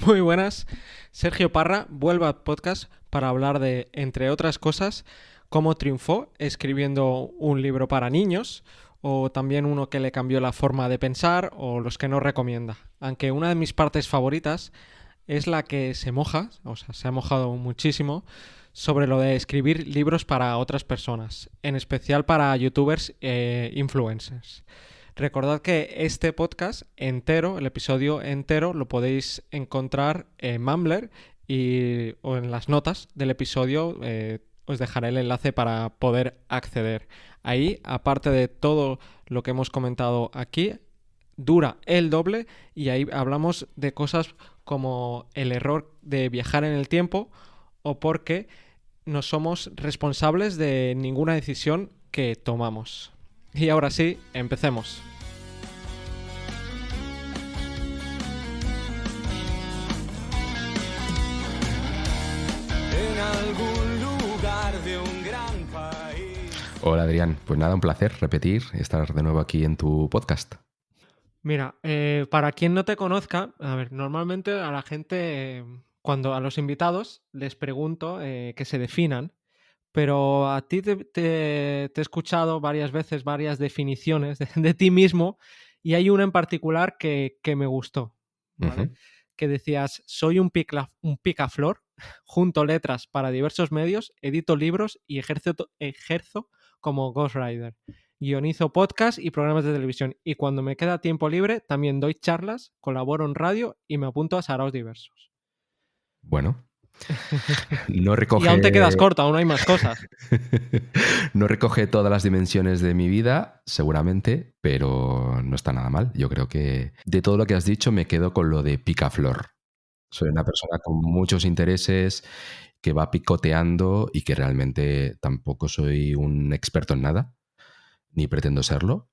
Muy buenas. Sergio Parra vuelve al podcast para hablar de, entre otras cosas, cómo triunfó escribiendo un libro para niños, o también uno que le cambió la forma de pensar, o los que no recomienda. Aunque una de mis partes favoritas es la que se moja, o sea, se ha mojado muchísimo, sobre lo de escribir libros para otras personas, en especial para youtubers e influencers. Recordad que este podcast entero, el episodio entero, lo podéis encontrar en Mumbler o en las notas del episodio. Os dejaré el enlace para poder acceder. Ahí, aparte de todo lo que hemos comentado aquí, dura el doble y ahí hablamos de cosas como el error de viajar en el tiempo o porque no somos responsables de ninguna decisión que tomamos. Y ahora sí, empecemos. En algún lugar de un gran país. Hola Adrián, pues nada, un placer repetir, estar de nuevo aquí en tu podcast. Mira, para quien no te conozca, a ver, normalmente a la gente, cuando a los invitados les pregunto que se definan, pero a ti te he escuchado varias veces varias definiciones de ti mismo y hay una en particular que me gustó, ¿vale? Ujú. Que decías, soy un picaflor, junto letras para diversos medios, edito libros y ejerzo como ghostwriter. Guionizo podcast y programas de televisión. Y cuando me queda tiempo libre, también doy charlas, colaboro en radio y me apunto a saraos diversos. Bueno, no Y recoge... aún te quedas corto, aún hay más cosas. no recoge todas las dimensiones de mi vida, seguramente, pero no está nada mal. Yo creo que de todo lo que has dicho me quedo con lo de picaflor. Soy una persona con muchos intereses que va picoteando y que realmente tampoco soy un experto en nada, ni pretendo serlo,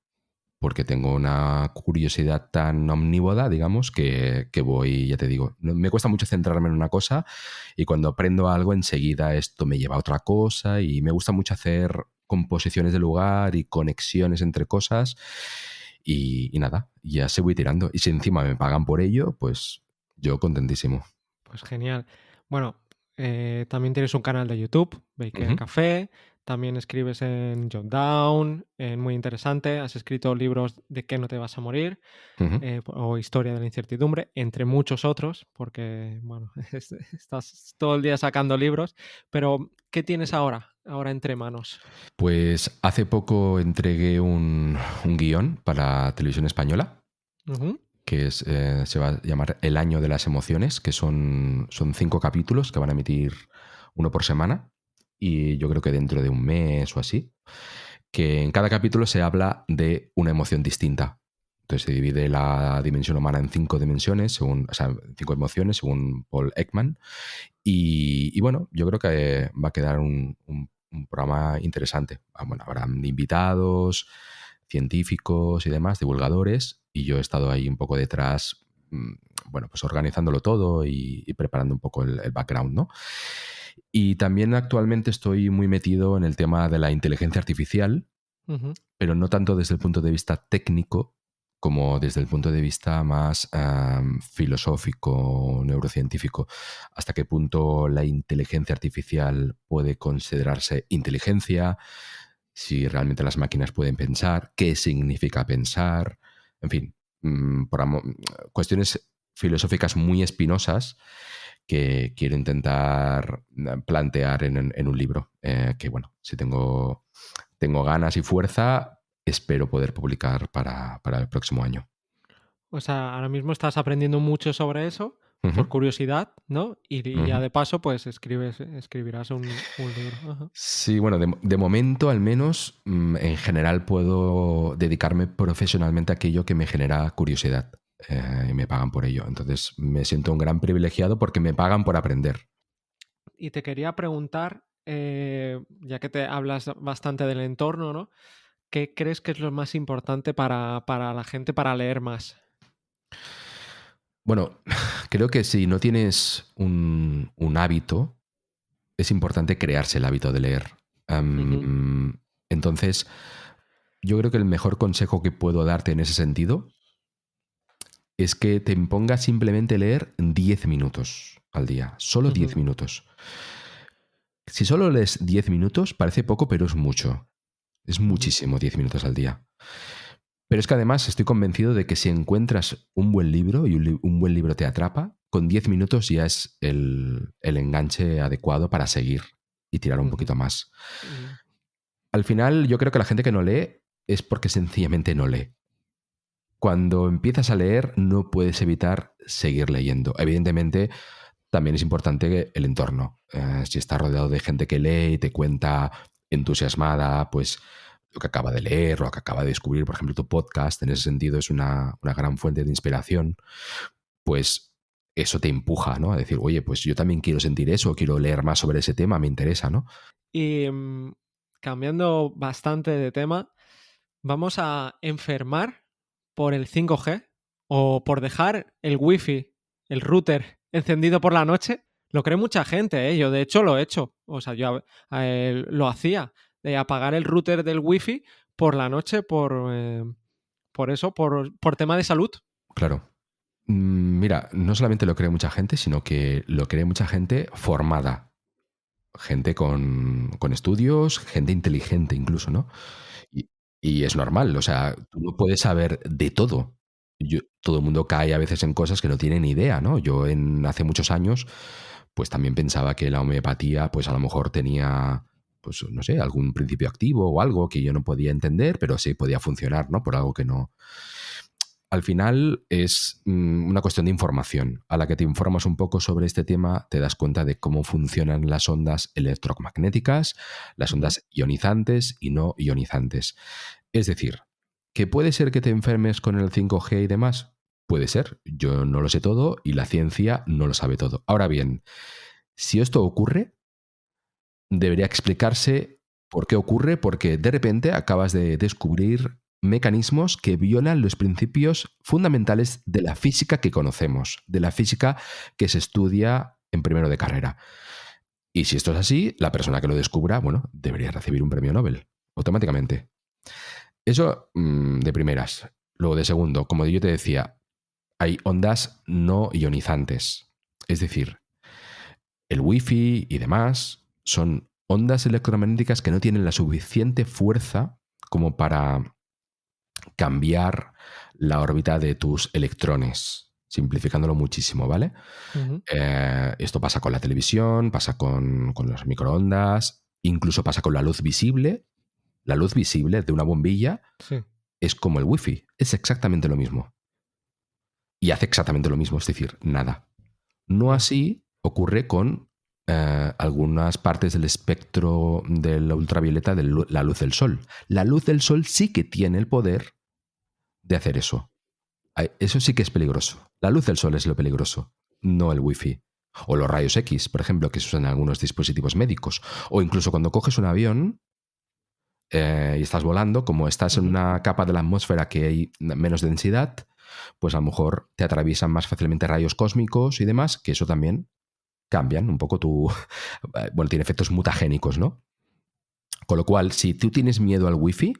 porque tengo una curiosidad tan omnívoda, digamos, que voy, ya te digo, me cuesta mucho centrarme en una cosa y cuando aprendo algo enseguida esto me lleva a otra cosa y me gusta mucho hacer composiciones de lugar y conexiones entre cosas y nada, ya se voy tirando. Y si encima me pagan por ello, pues yo contentísimo. Pues genial. Bueno, también tienes un canal de YouTube, Baker Ujú. Café, también escribes en Jotdown, en Muy Interesante, has escrito libros de qué no te vas a morir, Ujú. o Historia de la incertidumbre, entre muchos otros, porque, bueno, estás todo el día sacando libros, pero ¿qué tienes ahora entre manos? Pues hace poco entregué un guión para Televisión Española Ujú. que se va a llamar El año de las emociones, que son 5 capítulos que van a emitir uno por semana y yo creo que dentro de un mes o así, que en cada capítulo se habla de una emoción distinta. Entonces se divide la dimensión humana en 5 dimensiones, según, o sea, 5 emociones, según Paul Ekman. Y bueno, yo creo que va a quedar un programa interesante. Bueno, habrán invitados, científicos y demás, divulgadores, y yo he estado ahí un poco detrás, bueno, pues organizándolo todo y preparando un poco el background, ¿no? Y también actualmente estoy muy metido en el tema de la inteligencia artificial, Ujú. pero no tanto desde el punto de vista técnico como desde el punto de vista más filosófico, neurocientífico. ¿Hasta qué punto la inteligencia artificial puede considerarse inteligencia? Si realmente las máquinas pueden pensar, qué significa pensar, en fin, cuestiones filosóficas muy espinosas que quiero intentar plantear en un libro, que bueno, si tengo ganas y fuerza, espero poder publicar para el próximo año. O sea, ahora mismo estás aprendiendo mucho sobre eso Ujú, por curiosidad, ¿no? Y ya ujú. de paso, pues escribirás un libro. Ajá. Sí, bueno, de momento al menos en general puedo dedicarme profesionalmente a aquello que me genera curiosidad y me pagan por ello. Entonces me siento un gran privilegiado porque me pagan por aprender. Y te quería preguntar, ya que te hablas bastante del entorno, ¿no? ¿Qué crees que es lo más importante para la gente para leer más? Bueno, creo que si no tienes un hábito, es importante crearse el hábito de leer. Ujú. Entonces, yo creo que el mejor consejo que puedo darte en ese sentido es que te imponga simplemente leer 10 minutos al día. Solo 10 Ujú, minutos. Si solo lees 10 minutos, parece poco, pero es mucho. Es ujú, muchísimo 10 minutos al día. Pero es que además estoy convencido de que si encuentras un buen libro y un buen libro te atrapa, con 10 minutos ya es el enganche adecuado para seguir y tirar un ujú, poquito más. mm, Al final, yo creo que la gente que no lee es porque sencillamente no lee. Cuando empiezas a leer, no puedes evitar seguir leyendo. Evidentemente, también es importante el entorno. Si estás rodeado de gente que lee y te cuenta entusiasmada, pues lo que acaba de leer, lo que acaba de descubrir, por ejemplo, tu podcast, en ese sentido es una gran fuente de inspiración, pues eso te empuja, ¿no? A decir, oye, pues yo también quiero sentir eso, quiero leer más sobre ese tema, me interesa, ¿no? Y cambiando bastante de tema, ¿vamos a enfermar por el 5G o por dejar el wifi, el router encendido por la noche? Lo cree mucha gente, ¿eh? Yo de hecho lo he hecho. O sea, yo lo hacía, de apagar el router del wifi por la noche por eso, por tema de salud. Claro. Mira, no solamente lo cree mucha gente, sino que lo cree mucha gente formada. Gente con estudios, gente inteligente incluso, ¿no? Y, y es normal, o sea, tú no puedes saber de todo. Todo el mundo cae a veces en cosas que no tiene ni idea, ¿no? Yo hace muchos años, pues también pensaba que la homeopatía, pues a lo mejor tenía, pues no sé, algún principio activo o algo que yo no podía entender, pero sí podía funcionar, ¿no? Por algo que no. Al final es una cuestión de información. A la que te informas un poco sobre este tema, te das cuenta de cómo funcionan las ondas electromagnéticas, las Ujú, ondas ionizantes y no ionizantes. Es decir, ¿que puede ser que te enfermes con el 5G y demás? Puede ser. Yo no lo sé todo y la ciencia no lo sabe todo. Ahora bien, si esto ocurre, debería explicarse por qué ocurre, porque de repente acabas de descubrir mecanismos que violan los principios fundamentales de la física que conocemos, de la física que se estudia en primero de carrera. Y si esto es así, la persona que lo descubra, bueno, debería recibir un premio Nobel, automáticamente. Eso de primeras. Luego de segundo, como yo te decía, hay ondas no ionizantes. Es decir, el wifi y demás son ondas electromagnéticas que no tienen la suficiente fuerza como para cambiar la órbita de tus electrones, simplificándolo muchísimo, ¿vale? ujú. Esto pasa con la televisión, pasa con los microondas, incluso pasa con la luz visible. La luz visible de una bombilla Sí. es como el wifi, es exactamente lo mismo. Y hace exactamente lo mismo, es decir, nada. No Ujú, así ocurre con algunas partes del espectro de la ultravioleta de la luz del sol. La luz del sol sí que tiene el poder de hacer eso. Eso sí que es peligroso. La luz del sol es lo peligroso, no el wifi. O los rayos X, por ejemplo, que se usan en algunos dispositivos médicos. O incluso cuando coges un avión y estás volando, como estás en ujú. una capa de la atmósfera que hay menos densidad, pues a lo mejor te atraviesan más fácilmente rayos cósmicos y demás, que eso también cambian un poco tu... Bueno, tiene efectos mutagénicos, ¿no? Con lo cual, si tú tienes miedo al wifi,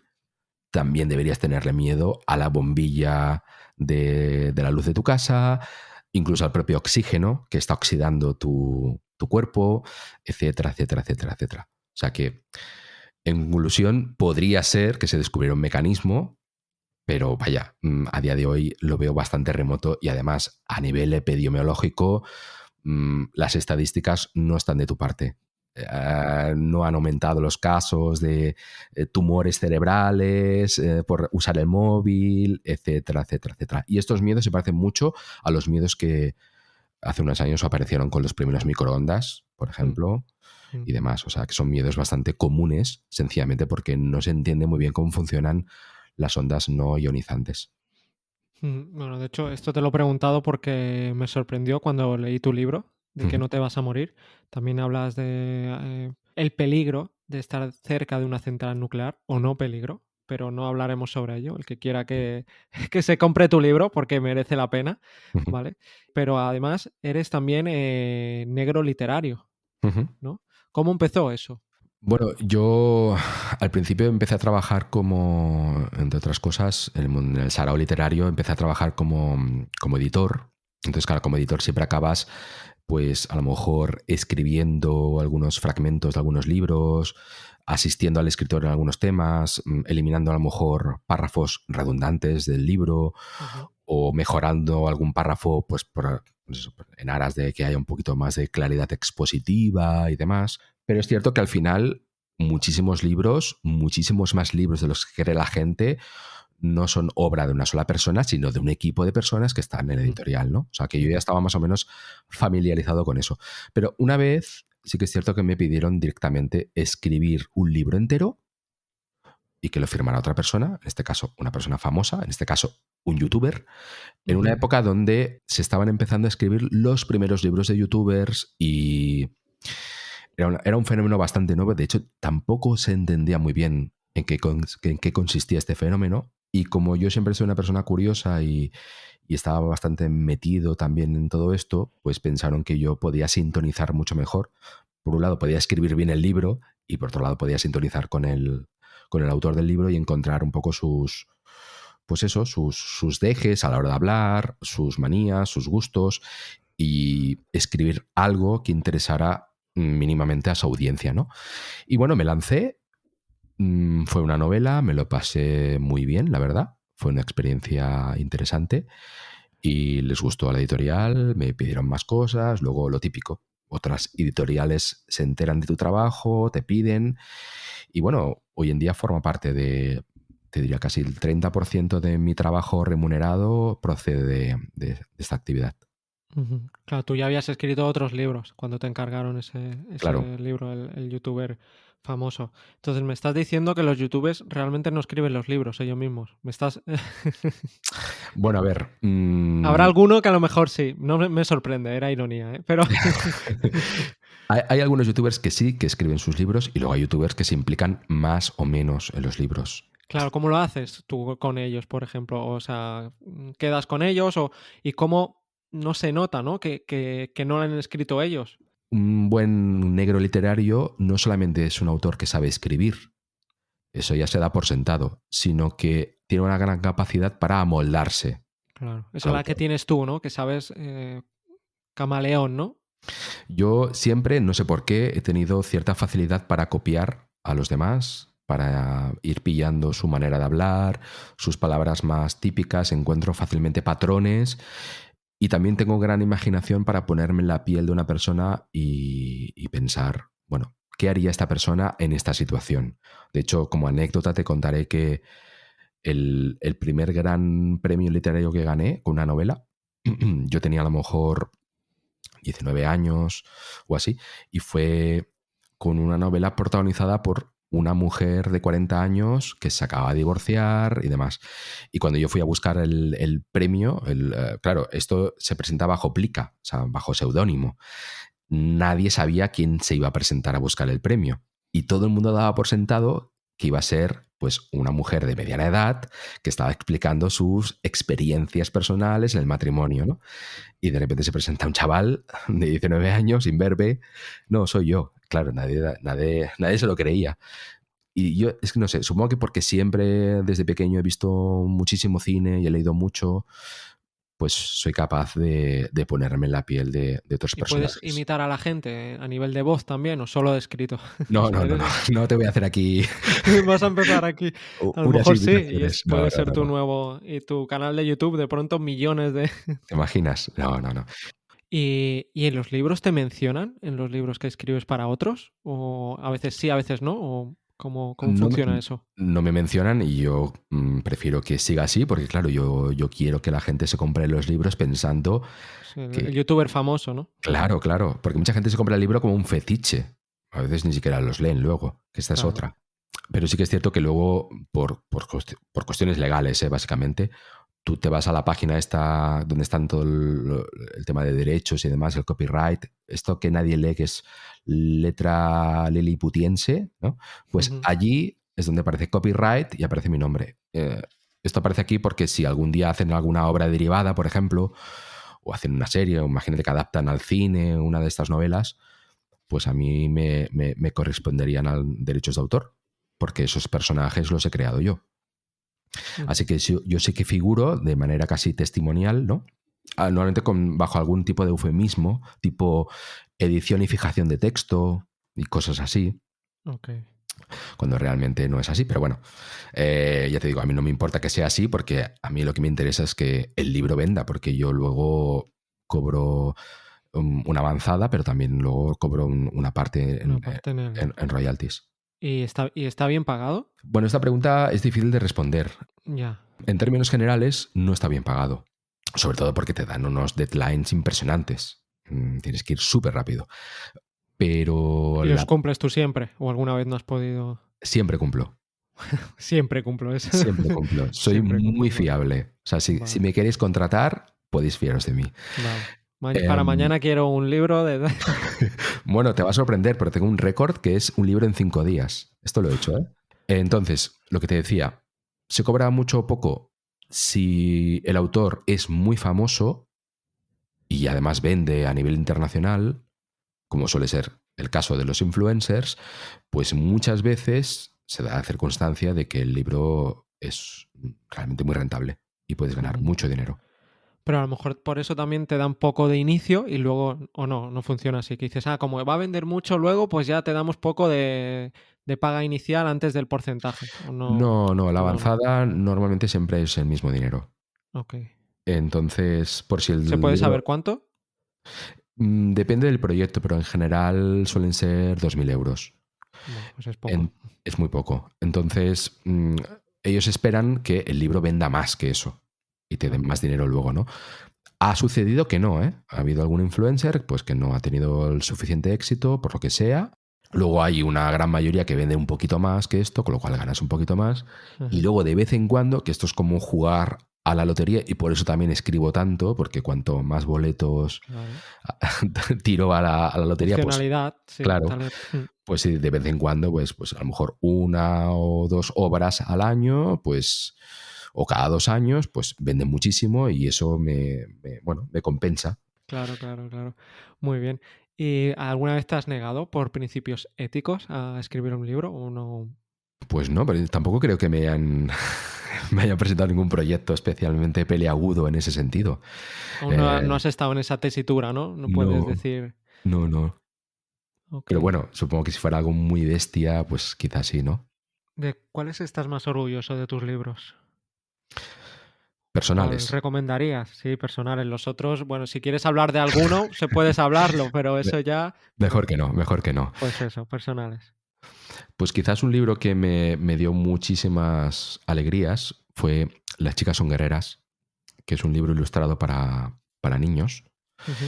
también deberías tenerle miedo a la bombilla de la luz de tu casa, incluso al propio oxígeno que está oxidando tu cuerpo, etcétera, etcétera, etcétera, etcétera. O sea que, en conclusión, podría ser que se descubriera un mecanismo, pero vaya, a día de hoy lo veo bastante remoto y además a nivel epidemiológico las estadísticas no están de tu parte. No han aumentado los casos de tumores cerebrales por usar el móvil, etcétera, etcétera, etcétera. Y estos miedos se parecen mucho a los miedos que hace unos años aparecieron con los primeros microondas, por Mm, ejemplo, mm. y demás. O sea, que son miedos bastante comunes, sencillamente porque no se entiende muy bien cómo funcionan las ondas no ionizantes. Bueno, de hecho, esto te lo he preguntado porque me sorprendió cuando leí tu libro, de que Ujú, no te vas a morir. También hablas de el peligro de estar cerca de una central nuclear o no peligro, pero no hablaremos sobre ello. El que quiera que, que se compre tu libro porque merece la pena, ujú, ¿vale? Pero además eres también negro literario, ujú. ¿no? ¿Cómo empezó eso? Bueno, yo al principio empecé a trabajar como, entre otras cosas, en el Sarao Literario empecé a trabajar como editor. Entonces, claro, como editor siempre acabas, pues a lo mejor escribiendo algunos fragmentos de algunos libros, asistiendo al escritor en algunos temas, eliminando a lo mejor párrafos redundantes del libro Ujú. o mejorando algún párrafo, pues eso, en aras de que haya un poquito más de claridad expositiva y demás. Pero es cierto que al final muchísimos libros, muchísimos más libros de los que cree la gente, no son obra de una sola persona, sino de un equipo de personas que están en el Ujú. editorial, ¿no? O sea, que yo ya Ujú. estaba más o menos familiarizado con eso. Pero una vez sí que es cierto que me pidieron directamente escribir un libro entero y que lo firmara otra persona, en este caso una persona famosa, en este caso un youtuber, en una Ujú. época donde se estaban empezando a escribir los primeros libros de youtubers y era un fenómeno bastante nuevo. De hecho, tampoco se entendía muy bien en qué consistía este fenómeno. Y como yo siempre soy una persona curiosa y estaba bastante metido también en todo esto, pues pensaron que yo podía sintonizar mucho mejor. Por un lado, podía escribir bien el libro y por otro lado, podía sintonizar con el autor del libro y encontrar un poco pues eso, sus dejes a la hora de hablar, sus manías, sus gustos y escribir algo que interesara mínimamente a su audiencia, ¿no? Y bueno, me lancé, fue una novela, me lo pasé muy bien, la verdad, fue una experiencia interesante y les gustó a la editorial, me pidieron más cosas, luego lo típico, otras editoriales se enteran de tu trabajo, te piden y bueno, hoy en día forma parte te diría casi el 30% de mi trabajo remunerado procede de esta actividad. Ujú. Claro, tú ya habías escrito otros libros cuando te encargaron Claro. ese libro, el youtuber famoso. Entonces me estás diciendo que los youtubers realmente no escriben los libros ellos mismos. Me estás... Bueno, a ver. Habrá alguno que a lo mejor sí. No me sorprende, era ironía, ¿eh? Pero... Hay algunos youtubers que sí, que escriben sus libros y luego hay youtubers que se implican más o menos en los libros. Claro, ¿cómo lo haces tú con ellos, por ejemplo? O sea, ¿quedas con ellos y cómo no se nota, ¿no? Que no lo han escrito ellos. Un buen negro literario no solamente es un autor que sabe escribir, eso ya se da por sentado, sino que tiene una gran capacidad para amoldarse Claro. Esa al es la que autor. tienes tú, ¿no? Que sabes camaleón, ¿no? Yo siempre, no sé por qué, he tenido cierta facilidad para copiar a los demás, para ir pillando su manera de hablar, sus palabras más típicas, encuentro fácilmente patrones y también tengo gran imaginación para ponerme en la piel de una persona y pensar, bueno, ¿qué haría esta persona en esta situación? De hecho, como anécdota te contaré que el primer gran premio literario que gané con una novela, yo tenía a lo mejor 19 años o así, y fue con una novela protagonizada por una mujer de 40 años que se acaba de divorciar y demás. Y cuando yo fui a buscar el premio, claro, esto se presenta bajo plica, o sea, bajo seudónimo. Nadie sabía quién se iba a presentar a buscar el premio. Y todo el mundo daba por sentado que iba a ser pues una mujer de mediana edad que estaba explicando sus experiencias personales en el matrimonio, ¿no? Y de repente se presenta un chaval de 19 años, imberbe. No, soy yo. Claro, nadie se lo creía. Y yo, es que no sé, supongo que porque siempre desde pequeño he visto muchísimo cine y he leído mucho, pues soy capaz de ponerme en la piel de otros ¿Y puedes personajes. imitar a la gente a nivel de voz también o solo de escrito? O No, sea, no, no, no, no te voy a hacer aquí vas a empezar aquí. A lo unas mejor sí, y imitaciones. No, puede no, ser no, tu no. nuevo y tu canal de YouTube de pronto millones de... ¿Te imaginas? No, no, no. ¿Y en los libros te mencionan? ¿En los libros que escribes para otros? ¿O a veces sí, a veces no? ¿O cómo No me, funciona eso? no me mencionan y yo prefiero que siga así porque, claro, yo quiero que la gente se compre los libros pensando Sí, el que, youtuber famoso, ¿no? claro, claro, porque mucha gente se compra el libro como un fetiche. A veces ni siquiera los leen luego, que esta es Claro. otra. Pero sí que es cierto que luego, por cuestiones legales, básicamente, tú te vas a la página esta donde están todo el tema de derechos y demás, el copyright, esto que nadie lee, que es letra liliputiense, ¿no? Pues Ujú. allí es donde aparece copyright y aparece mi nombre. Esto aparece aquí porque si algún día hacen alguna obra derivada, por ejemplo, o hacen una serie, o imagínate que adaptan al cine una de estas novelas, pues a mí me corresponderían a derechos de autor, porque esos personajes los he creado yo. Así que yo sé que figuro de manera casi testimonial, ¿no? Normalmente bajo algún tipo de eufemismo, tipo edición y fijación de texto y cosas así, Ok. cuando realmente no es así. Pero bueno, ya te digo, a mí no me importa que sea así, porque a mí lo que me interesa es que el libro venda, porque yo luego cobro una avanzada, pero también luego cobro una parte Una parte en el... en royalties. ¿Y está bien pagado? Bueno, esta pregunta es difícil de responder. Ya. En términos generales, no está bien pagado. Sobre todo porque te dan unos deadlines impresionantes. Tienes que ir súper rápido. Pero ¿Y los cumples tú siempre? ¿O alguna vez no has podido...? siempre cumplo. Siempre cumplo eso. Siempre cumplo. Soy Siempre muy cumplo. fiable. O sea, si Vale, me queréis contratar, podéis fiaros de mí. vale. Para mañana quiero un libro de... Bueno, te va a sorprender, pero tengo un récord que es un libro en 5 días. Esto lo he hecho, ¿eh? Entonces, lo que te decía, ¿se cobra mucho o poco? Si el autor es muy famoso y además vende a nivel internacional, como suele ser el caso de los influencers, pues muchas veces se da la circunstancia de que el libro es realmente muy rentable y puedes ganar mucho dinero. Pero a lo mejor por eso también te dan poco de inicio y luego, o no funciona así. Que dices, como va a vender mucho luego, pues ya te damos poco de paga inicial antes del porcentaje. O no, No, la no. avanzada normalmente siempre es el mismo dinero. Ok. Entonces, por si ¿Se el puede saber libro... cuánto? Depende del proyecto, pero en general suelen ser 2.000 euros. Bueno, pues es poco. Es muy poco. Entonces, ellos esperan que el libro venda más que eso y te den Ok. más dinero luego, ¿no? Ha sucedido que no, ¿eh? Ha habido algún influencer pues, que no ha tenido el suficiente éxito, por lo que sea. Luego hay una gran mayoría que vende un poquito más que esto, con lo cual ganas un poquito más. Y Ajá. luego de vez en cuando, que esto es como jugar a la lotería, y por eso también escribo tanto, porque cuanto más boletos Claro. tiro a la lotería, pues Opcionalidad, sí, claro, tal vez. pues sí, de vez en cuando, pues a lo mejor 1 o 2 obras al año, pues, o cada 2 años, pues venden muchísimo y eso me compensa. Claro, claro, claro. Muy bien. ¿Y alguna vez te has negado por principios éticos a escribir un libro o no? Pues no, pero tampoco creo que me hayan, me hayan presentado ningún proyecto especialmente peleagudo en ese sentido. Aún no Eh, has estado en esa tesitura, ¿no? No puedes no, decir, no. ok. Pero bueno, supongo que si fuera algo muy bestia, pues quizás sí, ¿no? ¿De cuáles estás más orgulloso de tus libros? ¿Cuál Personales. recomendarías? Sí, personales. Los otros, bueno, si quieres hablar de alguno, se puedes hablarlo, pero Me- eso ya, Mejor que no, mejor que no. pues eso, personales. Pues quizás un libro que me dio muchísimas alegrías fue Las chicas son guerreras, que es un libro ilustrado para niños, Ujú.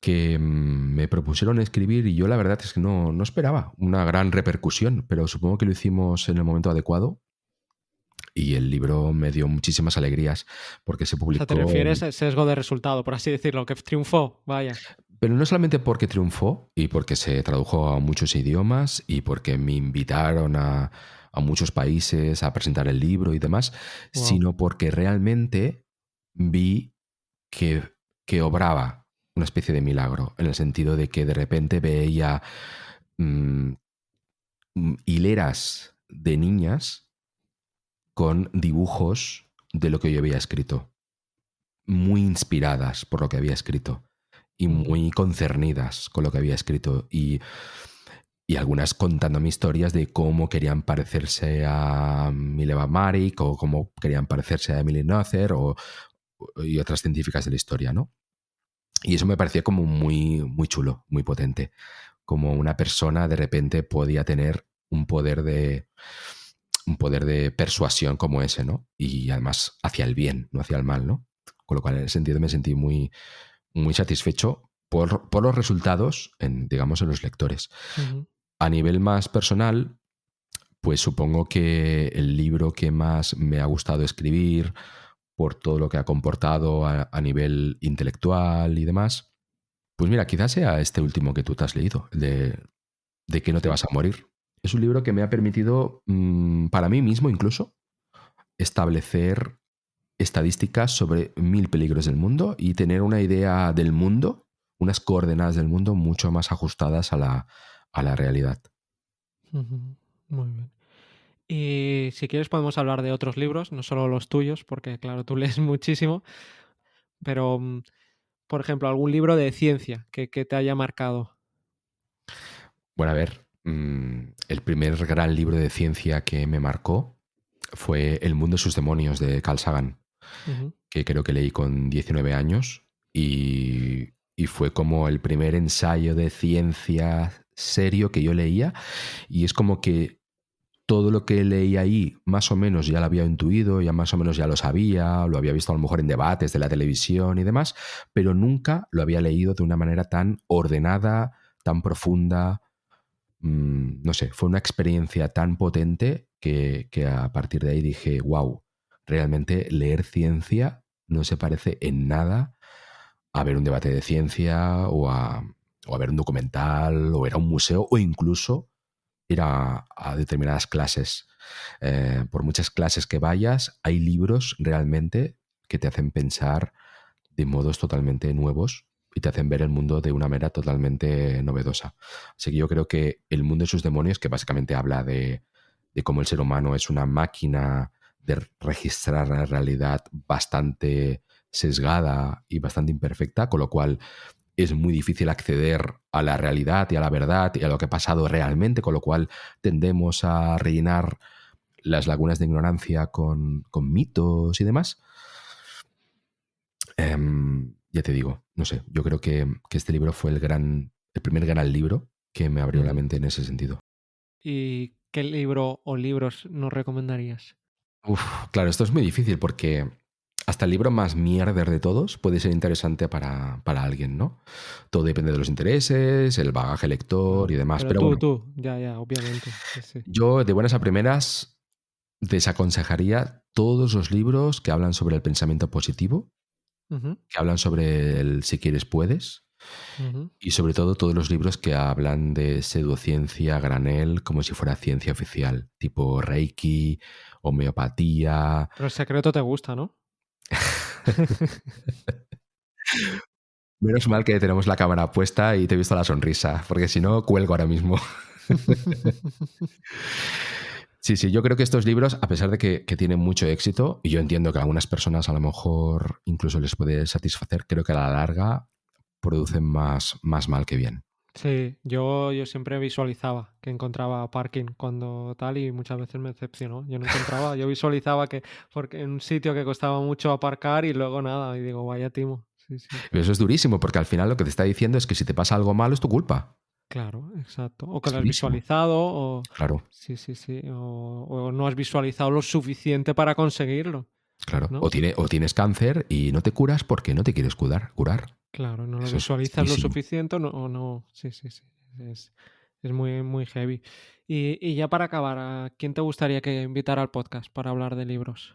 que me propusieron escribir y yo la verdad es que no esperaba una gran repercusión, pero supongo que lo hicimos en el momento adecuado y el libro me dio muchísimas alegrías porque se O sea, te publicó, refieres a sesgo de resultado, por así decirlo, que triunfó, vaya. pero no solamente porque triunfó y porque se tradujo a muchos idiomas y porque me invitaron a muchos países a presentar el libro y demás, Wow. sino porque realmente vi que, que obraba una especie de milagro, en el sentido de que de repente veía mm, hileras de niñas con dibujos de lo que yo había escrito, muy inspiradas por lo que había escrito y muy concernidas con lo que había escrito y algunas contándome historias de cómo querían parecerse a Mileva Maric o cómo querían parecerse a Emily Noether y otras científicas de la historia, ¿no? Y eso me parecía como muy chulo, muy potente. Como una persona de repente podía tener un poder de persuasión como ese, ¿no? Y además hacia el bien, no hacia el mal, ¿no? Con lo cual en ese sentido me sentí muy satisfecho por los resultados, digamos, en los lectores. Ujú. A nivel más personal, pues supongo que el libro que más me ha gustado escribir, por todo lo que ha comportado a nivel intelectual y demás, pues mira, quizás sea este último que tú te has leído, de que no te Sí. vas a morir. Es un libro que me ha permitido, para mí mismo incluso, establecer estadísticas sobre 1000 peligros del mundo y tener una idea del mundo, unas coordenadas del mundo mucho más ajustadas a la realidad. Ujú. Muy bien. Y si quieres podemos hablar de otros libros, no solo los tuyos, porque claro, tú lees muchísimo, pero, por ejemplo, algún libro de ciencia que te haya marcado. Bueno, a ver, el primer gran libro de ciencia que me marcó fue El mundo y sus demonios de Carl Sagan, Ujú. que creo que leí con 19 años y fue como el primer ensayo de ciencia serio que yo leía, y es como que todo lo que leí ahí más o menos ya lo había intuido, ya más o menos ya lo sabía, lo había visto a lo mejor en debates de la televisión y demás, pero nunca lo había leído de una manera tan ordenada, tan profunda. No sé, fue una experiencia tan potente que a partir de ahí dije, wow, realmente leer ciencia no se parece en nada a ver un debate de ciencia o a ver un documental o ir a un museo o incluso ir a determinadas clases. Por muchas clases que vayas, hay libros realmente que te hacen pensar de modos totalmente nuevos y te hacen ver el mundo de una manera totalmente novedosa. Así que yo creo que El mundo y sus demonios, que básicamente habla de cómo el ser humano es una máquina de registrar la realidad bastante sesgada y bastante imperfecta, con lo cual es muy difícil acceder a la realidad y a la verdad y a lo que ha pasado realmente, con lo cual tendemos a rellenar las lagunas de ignorancia con mitos y demás. Ya te digo, no sé, yo creo que este libro fue el primer gran libro que me abrió la Ujú. mente en ese sentido. ¿Y qué libro o libros nos recomendarías? Uf, claro, esto es muy difícil porque hasta el libro más mierder de todos puede ser interesante para alguien, ¿no? Todo depende de los intereses, el bagaje lector y Claro. demás. Pero Pero bueno, ya, obviamente. Sí, sí. yo de buenas a primeras desaconsejaría todos los libros que hablan sobre el pensamiento positivo, Ujú, que hablan sobre el si quieres puedes, ujú. y sobre todo todos los libros que hablan de pseudociencia a granel como si fuera ciencia oficial, tipo Reiki, homeopatía. Pero el secreto te gusta, ¿no? Menos mal que tenemos la cámara puesta y te he visto la sonrisa, porque si no, cuelgo ahora mismo. Sí, sí, yo creo que estos libros, a pesar de que tienen mucho éxito, y yo entiendo que a algunas personas a lo mejor incluso les puede satisfacer, creo que a la larga producen más mal que bien. Sí, yo siempre visualizaba que encontraba parking cuando tal y muchas veces me decepcionó. Yo no encontraba, yo visualizaba que porque en un sitio que costaba mucho aparcar y luego nada, y digo, vaya timo. Sí, sí. Pero eso es durísimo, porque al final lo que te está diciendo es que si te pasa algo malo es tu culpa. Claro, exacto. O que Es lo has durísimo. visualizado, o Claro, sí, sí, sí. O no has visualizado lo suficiente para conseguirlo, claro. ¿no? O tienes cáncer y no te curas porque no te quieres curar. Claro, no lo Eso es visualizas lo durísimo. suficiente o no. Sí, sí, sí. Es, es muy, muy heavy. Y ya para acabar, ¿a quién te gustaría que invitara al podcast para hablar de libros?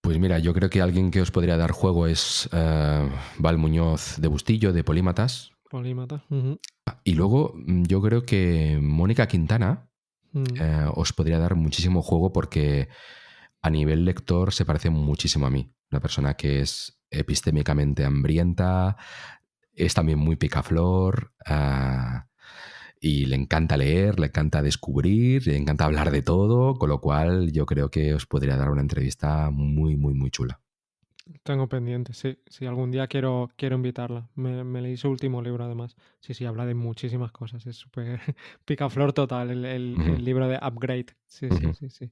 Pues mira, yo creo que alguien que os podría dar juego es Val Muñoz de Bustillo, de Polímatas. Polímata. Ujú, Y luego yo creo que Mónica Quintana mm. os podría dar muchísimo juego porque a nivel lector se parece muchísimo a mí. Una persona que es epistémicamente hambrienta, es también muy picaflor, y le encanta leer, le encanta descubrir, le encanta hablar de todo, con lo cual yo creo que os podría dar una entrevista muy chula. Tengo pendiente, sí. Sí, algún día quiero invitarla. Me leí su último libro, además. Sí, sí, habla de muchísimas cosas. Es súper picaflor total Ujú, el libro de Upgrade. Sí, sí, ujú. sí, sí.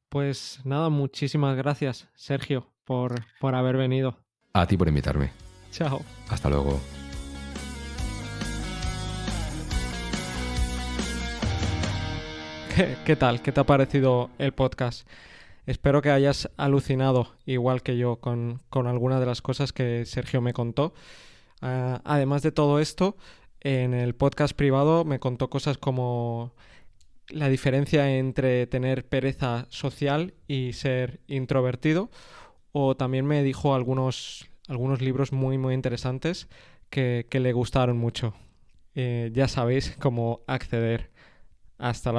Pues nada, muchísimas gracias, Sergio, por haber venido. A ti por invitarme. Chao. Hasta luego. ¿Qué tal? ¿Qué te ha parecido el podcast? Espero que hayas alucinado, igual que yo, con algunas de las cosas que Sergio me contó. Además de todo esto, en el podcast privado me contó cosas como la diferencia entre tener pereza social y ser introvertido, o también me dijo algunos libros muy, muy interesantes que le gustaron mucho. Ya sabéis cómo acceder. Hasta la próxima.